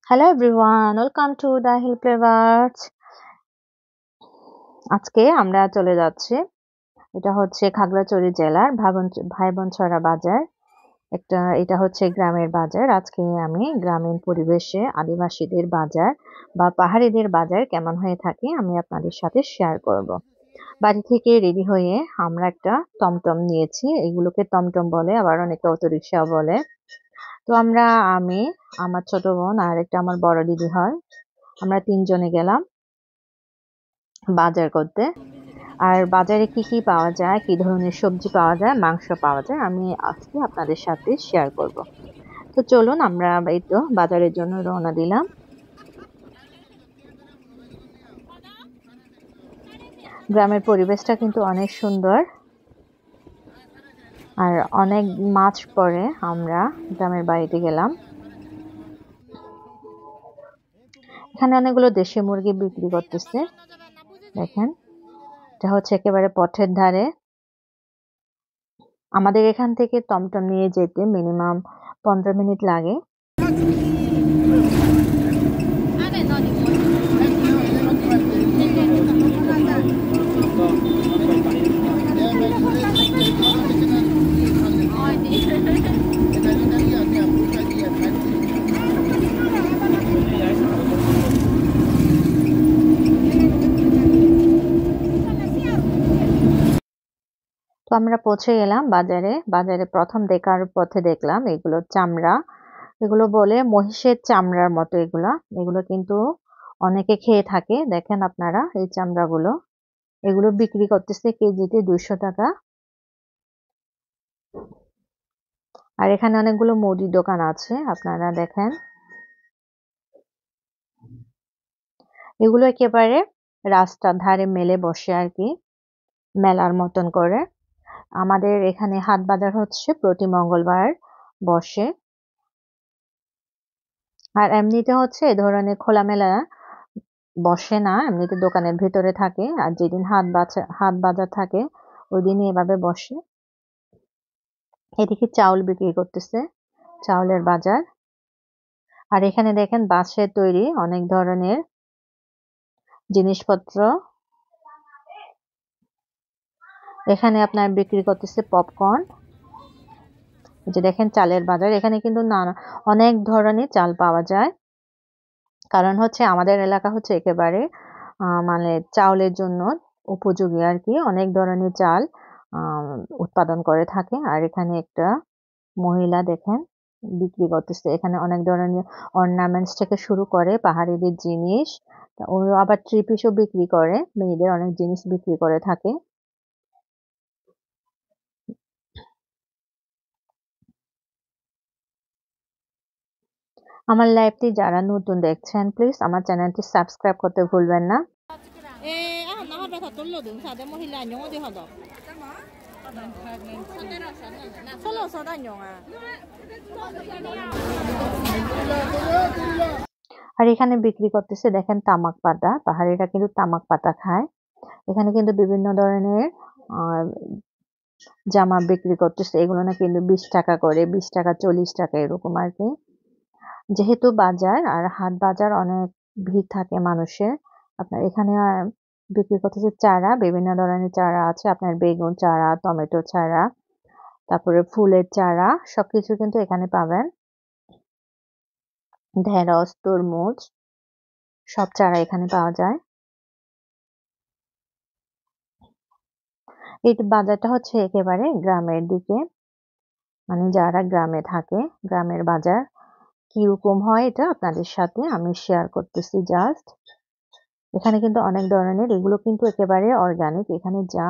Hello everyone, welcome to the hill flavours. আজকে আমরা চলে যাচ্ছি, এটা হচ্ছে খাগড়াছড়ি জেলার ভাইবনছড়া বাজার। এটা হচ্ছে গ্রামের বাজার। আজকে আমি গ্রামীণ পরিবেশে আদিবাসীদের বাজার বা পাহাড়িদের বাজার কেমন হয়ে থাকে আমি আপনাদের সাথে শেয়ার করব। বাড়ি থেকে রেডি হয়ে আমরা একটা টমটম নিয়েছি, এগুলোকে টমটম বলে, আবার অনেকে অটোরিকশাও বলে। তো আমি, আমার ছোট বোন আর একটা আমার বড় দিদি হয়, আমরা তিনজনে গেলাম বাজার করতে। আর বাজারে কি কি পাওয়া যায়, কি ধরনের সবজি পাওয়া যায়, মাংস পাওয়া যায়, আমি আজকে আপনাদের সাথে শেয়ার করব। তো চলুন, আমরা এই তো বাজারের জন্য রওনা দিলাম। গ্রামের পরিবেশটা কিন্তু অনেক সুন্দর, আর অনেক মাছ পরে আমরা গ্রামের বাড়িতে গেলাম। এখানে অনেকগুলো দেশি মুরগি বিক্রি করতেছে, দেখেন। এটা হচ্ছে একেবারে পথের ধারে। আমাদের এখান থেকে টমটম নিয়ে যেতে মিনিমাম 15 মিনিট লাগে। তো আমরা পৌঁছে গেলাম বাজারে। বাজারে প্রথম দেখার পথে দেখলাম এগুলো চামড়া, এগুলো বলে মহিষের চামড়ার মতো। এগুলো কিন্তু অনেকে খেয়ে থাকে। দেখেন আপনারা এই চামড়াগুলো, এগুলো বিক্রি করতেছে কেজিতে 200 টাকা। আর এখানে অনেকগুলো মুদির দোকান আছে, আপনারা দেখেন। এগুলো একেবারে রাস্তার ধারে মেলে বসে আর কি, মেলার মতন করে। আমাদের এখানে হাট বাজার হচ্ছে প্রতি মঙ্গলবার বসে। আর এমনিতে হচ্ছে এ ধরনের খোলামেলা বসে না, এমনিতে দোকানের ভিতরে থাকে। আর যেদিন হাট বাজার থাকে ওই দিনই এভাবে বসে। এদিকে চাউল বিক্রি করতেছে, চাউলের বাজার। আর এখানে দেখেন বাঁশের তৈরি অনেক ধরনের জিনিসপত্র। এখানে আপনার বিক্রি করতেছে পপকর্ন। যে দেখেন চালের বাজার, এখানে কিন্তু অনেক ধরনের চাল পাওয়া যায়। কারণ হচ্ছে আমাদের এলাকা হচ্ছে একেবারে মানে চাউলের জন্য উপযোগী আর কি। অনেক ধরনের চাল উৎপাদন করে থাকে। আর এখানে একটা মহিলা দেখেন বিক্রি করতেছে। এখানে অনেক ধরনের অর্নামেন্টস থেকে শুরু করে পাহাড়িদের জিনিস, ও আবার থ্রি পিসও বিক্রি করে, মেয়েদের অনেক জিনিস বিক্রি করে থাকে। আমার লাইভটি যারা নতুন দেখছেন প্লিজ আমার চ্যানেলটি সাবস্ক্রাইব করতে ভুলবেন না। আর এখানে বিক্রি করতেছে দেখেন তামাক পাতা। পাহাড়িরা কিন্তু তামাক পাতা খায়। এখানে কিন্তু বিভিন্ন ধরনের জামা বিক্রি করতেছে। এগুলো না কিন্তু 20 টাকা করে, 20 টাকা, 40 টাকা এরকম আর কি। যেহেতু বাজার আর হাট বাজার, অনেক ভিড় থাকে মানুষের। আপনার এখানে বিক্রি করতেছে চারা, বিভিন্ন ধরনের চারা আছে। আপনার বেগুন চারা, টমেটো চারা, তারপরে ফুলের চারা, সবকিছু কিন্তু এখানে পাবেন। ঢেঁড়স, তরমুজ, সব চারা এখানে পাওয়া যায়। এই বাজারটা হচ্ছে একেবারে গ্রামের দিকে, মানে যারা গ্রামে থাকে, গ্রামের বাজার কিরকম হয় এটা আপনাদের সাথে আমি শেয়ার করতেছি জাস্ট। এখানে কিন্তু অনেক ধরনের, এগুলো কিন্তু একেবারে অর্গানিক। এখানে যা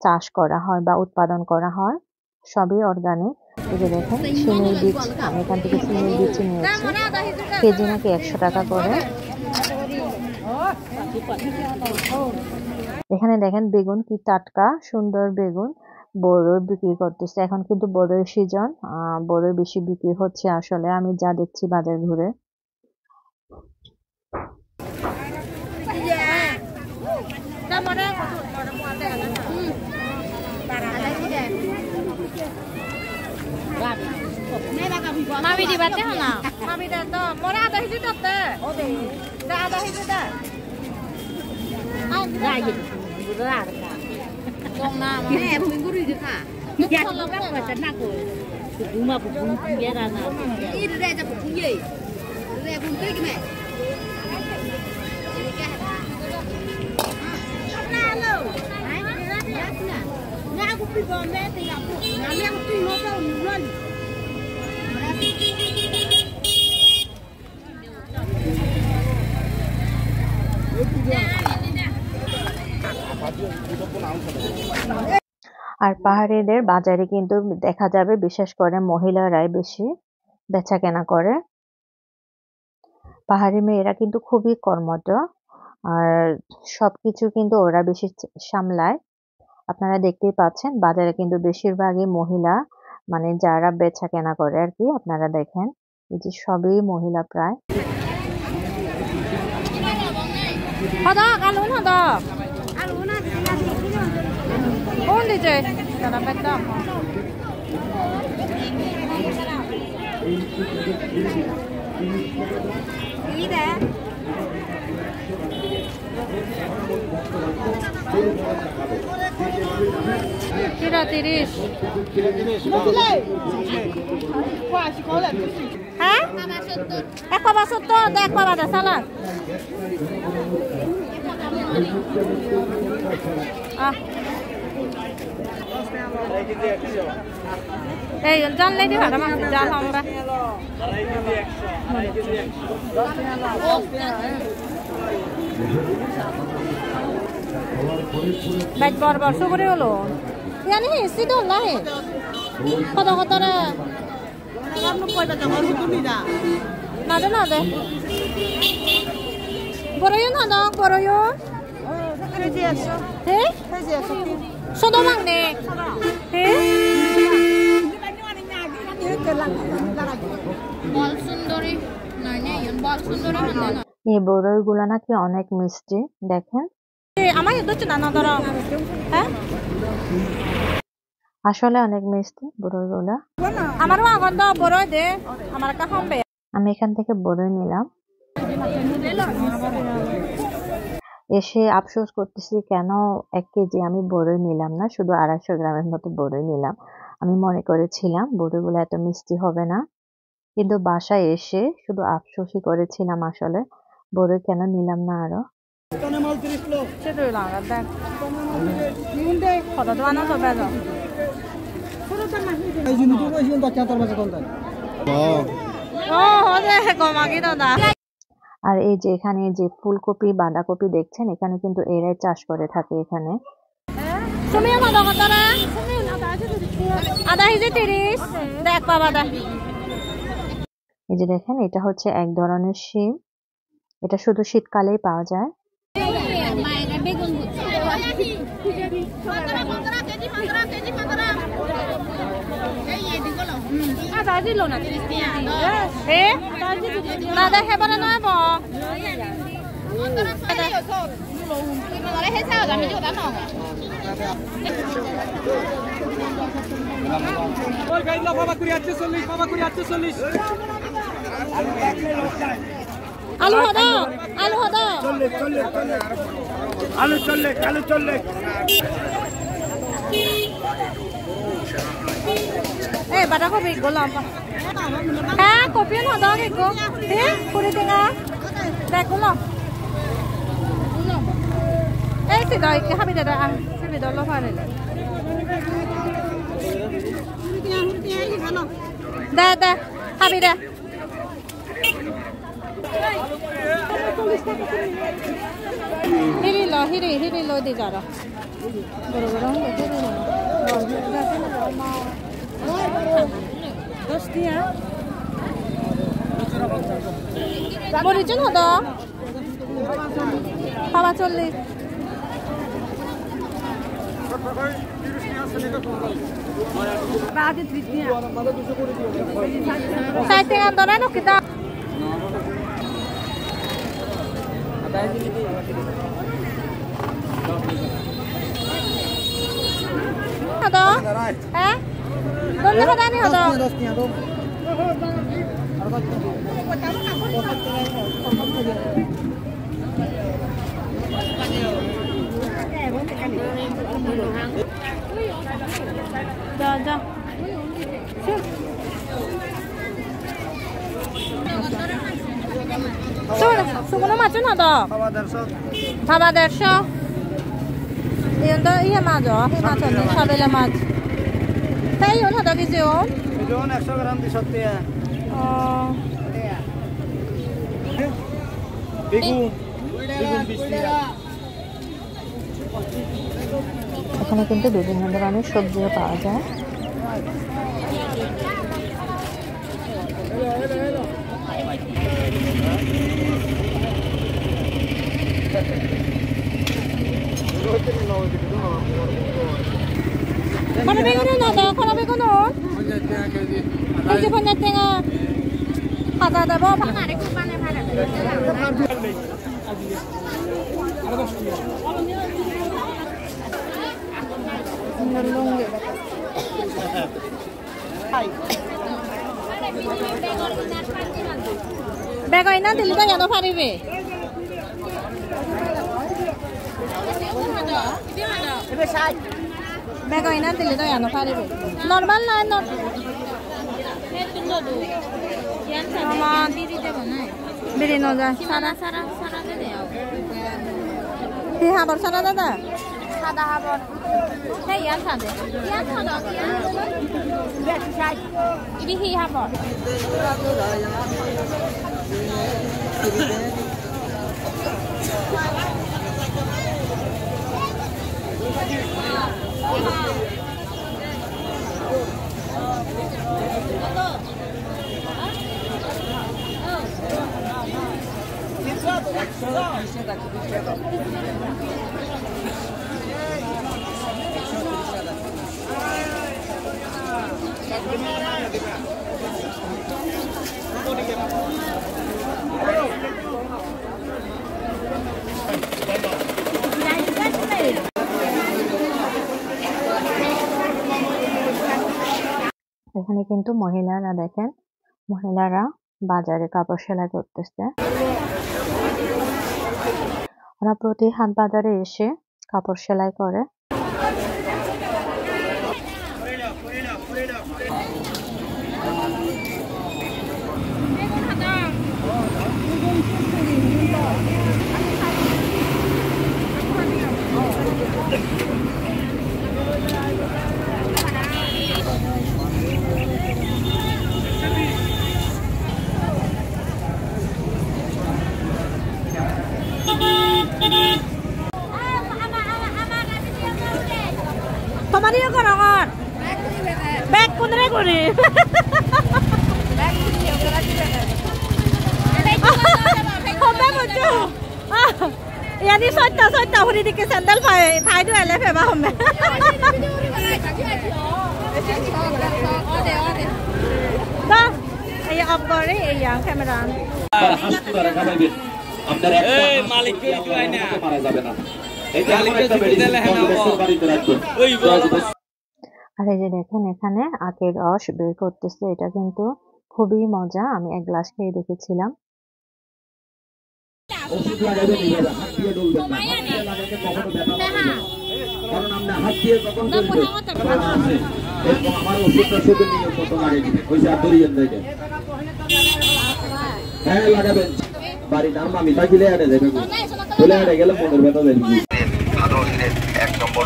চাষ করা হয় বা উৎপাদন করা হয় সবই অর্গানিক। এই যে দেখেন শিমের বীজ, আমি এখান থেকে শিমের বীজ নিয়েছি, কেজি নাকি 100 টাকা করে। এখানে দেখেন বেগুন কি টাটকা সুন্দর বেগুন, বড়ই বিক্রি করতেছে। এখন কিন্তু বড়ইয়ের সিজন, বড়ই বেশি বিক্রি হচ্ছে আসলে, আমি যা দেখছি বাজার ঘুরে। Mami di bate hana. Mami dah tu. Mora ada hiji tak tu. Dah ada hiji dah. Dah hiji. Dah ada. Dong na. Ni minggu ni je kah? Ya, kalau kan macam nak ko. Rumah pun dia dah nak. Ini dah jadi pun ye. Dah pun pergi me. Hello. Nah aku pergi bombe tiap tu. Nah aku pergi motor run. আর পাহাড়িদের বাজারে কিন্তু দেখা যাবে বিশেষ করে মহিলারাই বেশি বেচা কেনা করে। পাহাড়ি মেয়েরা কিন্তু খুবই কর্মঠ, আর সবকিছু কিন্তু ওরা বেশি সামলায়। আপনারা দেখতেই পাচ্ছেন বাজারে কিন্তু বেশিরভাগই মহিলা, মানে যারা বেচা কেনা করে আর কি। আপনারা দেখেন এই যে সবই মহিলা প্রায়। Kira 30. Hah? 170. Dek apa ada salah? Ah. Eh, jangan lagi ada mak jangan hamba. Baik bar suguri holo. Yani isi tu lah. Kata na. Kamu kau dah jangan hutu ni dah. Nada. Boroyon ada boroyon. Heh? Sodo mang ne. Heh? Bal sundari. Nane, yon bal sundari handa na. এই বড়ইগুলো নাকি অনেক মিষ্টি, দেখেন। আমার এত চেনা না ধরো। হ্যাঁ? আসলে অনেক মিষ্টি বড়ইগুলো। আমারও আগুন দাও বড়ই দে, আমার কা খাবে। আমি এখান থেকে বড়ই নিলাম। এসে আফসোস করতেছি কেন 1 কেজি আমি বড়ই নিলাম না, শুধু 250 গ্রামের মতো বড়ই নিলাম। আমি মনে করেছিলাম বড়ইগুলো এত মিষ্টি হবে না, কিন্তু বাসায় এসে শুধু আফসোসই করেছিলাম আসলে বড়ই কেন নিলাম না আরো। আর এই যে এখানে যে ফুলকপি বাঁধাকপি দেখছেন, এখানে কিন্তু এরাই চাষ করে থাকে এখানে। এই যে দেখেন এটা হচ্ছে এক ধরনের শিম, এটা শুধু শীতকালেই পাওয়া যায়। আলু হদা আলু চললে eh বাঁধাকপি গোলাম হ্যাঁ কপি হদা গো হে পুরি টেঙা দেখো এই সিদা কি হাবি দাদা সিবি দল ফারে দে হাবি দে হিরি লো দি যারা বড় দস্তিয়া মরিচুন হতো খাওয়া 40 সাইতে আন্দোলন কিতা Hả? Sukuno macam ada. Taba 150. Ini iya majo, macam ni sabela maj. Saya yon ada kision. Kision 100 gram di 70 ya. Oh. Begun 20 টাকা। এখানে কিন্তু বিভিন্ন ধরনের সবজিও পাওয়া যায়। Kono begunon ada, kono begunon. Keji 50 টাকা। Kata ada bawa pak ada kupane pada. Bego ina dili ta yado paribe. Bego ina dili ta yado paribe. Normal na normal. Aman biri no ja sara de deo. Hi habor sara dada. Sada habor. Hey yan sade. Yan sada. Ini hi habor. এখানে কিন্তু মহিলারা দেখেন মহিলারা বাজারে কাপড় সেলাই করতেছে ওরা প্রতি হাট বাজারে এসে কাপড় সেলাই করে Kemana korangan? Bag kunre kuri. Kombe mucu. Yani soita huri dike sandal thai du ele pheba homme. Da, এই অফ করে এই ক্যামেরা। এই মালিক কই কই না মারা যাবে না। আর এই যে দেখেন এখানে আখের রস বের করতেছে এটা কিন্তু খুবই মজা আমি এক গ্লাস খেয়ে দেখেছিলাম হ্যাঁ লাগাবেন বাড়ি নাম আমি তাকিলে আড়ে যাবে চলে আড়ে গেলে মনের ব্যথা যাবে এক নম্বর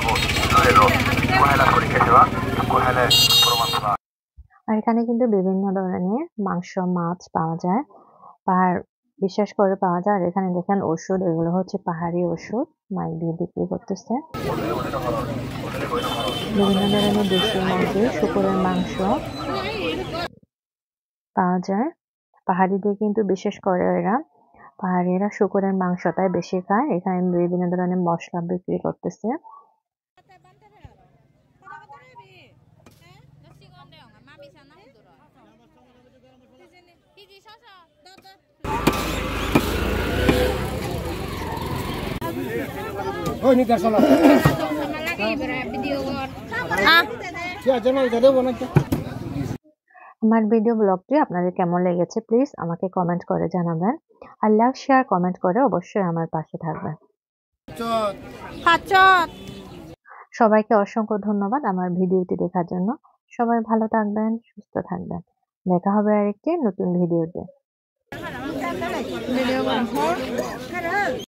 আর এখানে কিন্তু বিভিন্ন ধরনের মাংস মাছ পাওয়া যায় আর বিশেষ করে পাওয়া যায় আর এখানে দেখেন ওষুধ এগুলো হচ্ছে পাহাড়ি ওষুধ মাইক দিয়ে বিক্রি করতেছে বিভিন্ন ধরনের দেশি মুরগি শুকরের মাংস পাওয়া যায় পাহাড়িদের কিন্তু বিশেষ করে এরা পাহাড়িরা শুকরের মাংসটাই বেশি খায় এখানে বিভিন্ন ধরনের মশলা বিক্রি করতেছে ওই নি দর্শন video আমার ভিডিও ব্লগটি আপনাদের কেমন লেগেছে প্লিজ আমাকে কমেন্ট করে জানাবেন। আর লাইক শেয়ার কমেন্ট করে অবশ্যই আমার পাশে থাকবেন। সবাইকে অসংখ্য ধন্যবাদ আমার ভিডিওটি দেখার জন্য। সবাই ভালো থাকবেন, সুস্থ থাকবেন। দেখা হবে আরেকটি নতুন ভিডিওতে।